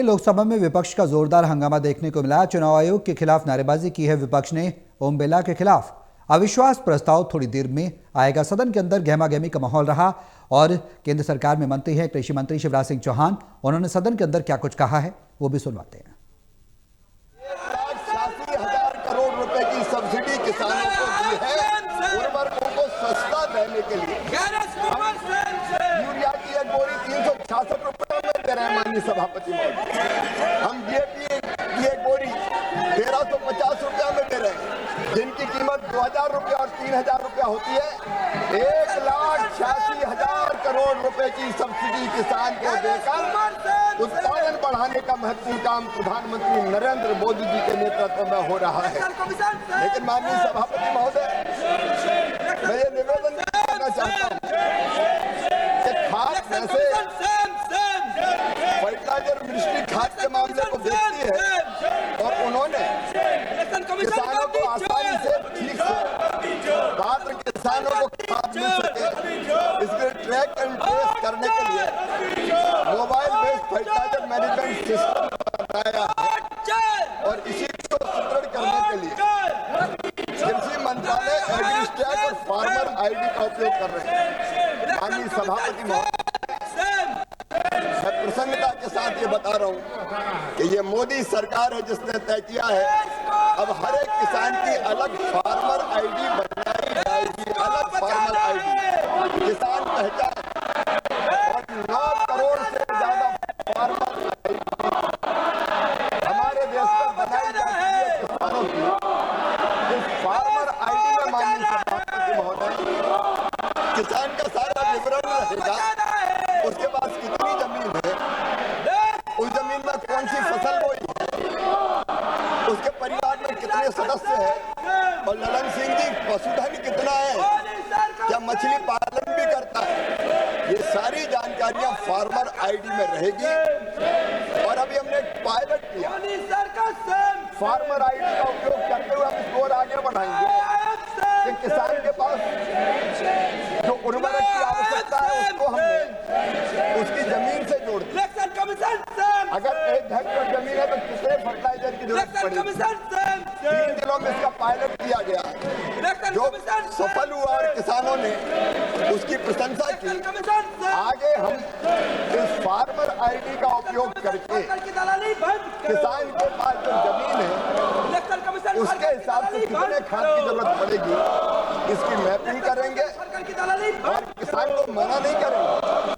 लोकसभा में विपक्ष का जोरदार हंगामा देखने को मिला। चुनाव आयोग के खिलाफ नारेबाजी की है विपक्ष ने। ओम बिरला के खिलाफ अविश्वास प्रस्ताव थोड़ी देर में आएगा। सदन के अंदर गहमागहमी का माहौल रहा और केंद्र सरकार में मंत्री हैं कृषि मंत्री शिवराज सिंह चौहान। उन्होंने सदन के अंदर क्या कुछ कहा है वो भी सुनवाते हैं। 1,80,000 करोड़ रुपए की सब्सिडी किसानों को दी है उर्वरकों को सस्ता रहने के लिए। यूरिया की एक बोरी 366 रुपए में दे रहे हैं माननीय सभापति महोदय। हम डीएपी की एक बोरी 1,350 रुपया में दे रहे हैं, जिनकी कीमत 2,000 रुपया और 3,000 रुपया होती है। 1,86,000 करोड़ रुपए की सब्सिडी किसान को देकर उत्पादन बढ़ाने का महत्वपूर्ण काम प्रधानमंत्री नरेंद्र मोदी जी के नेतृत्व में हो रहा है। लेकिन माननीय सभापति महोदय, मैं ये निवेदन करना चाहता हूँ कि खाद जैसे फर्टिलाइजर मिनिस्ट्री खाद के मामले को देखती है और उन्होंने किसानों को आसानी से ठीक से पात्र किसानों को खाद मिल सके, इसके ट्रैक एंड ट्रेस करने के लिए mobile based fertiliser management system बनाया है और इसी को सुदृढ़ करने के लिए कृषि मंत्रालय एग्रीस्टैक और फार्मर आईडी का उपयोग कर रहे हैं। माननीय सभापति महोदय, मैं प्रसन्नता के साथ ये बता रहा हूँ कि ये मोदी सरकार है जिसने तय किया है अब हर एक किसान की अलग फार्मर आईडी बनाई जाएगी। अलग फार्मर आईडी किसान पहचान और 9 करोड़ से ज्यादा फार्मर आईडी हमारे देश में बनाई जाती है किसानों की। इस फार्मर आईडी में माननीय सभापति महोदय किसान का सारा विवरण रहेगा, उसके पास कितनी जमीन है, उस जमीन में कौन सी फसल बोई है, उसके परिवार में कितने सदस्य हैं और ललन सिंह जी पशुधन कितना है, क्या मछली पालन भी करता है, ये सारी जानकारियां फार्मर आईडी में रहेगी। और अभी हमने एक पायलट किया, फार्मर आईडी का उपयोग करते हुए हम इसको और आगे बढ़ाएंगे कि किसान के पास जो उर्वरक की आवश्यकता है उसको हमने उसकी जमीन से जोड़ दिया। अगर 1 हेक्टेयर जमीन है तो कितने फर्टिलाइजर की जरूरत पड़ेगी। 3 जिलों में इसका पायलट किया गया जो सफल हुआ और किसानों ने उसकी प्रशंसा की। आगे हम इस फार्मर आईडी का उपयोग करके किसान के पास जो जमीन है उसके हिसाब से कितने खाद की जरूरत पड़ेगी इसकी मैपिंग करेंगे और किसान को मना नहीं करेंगे।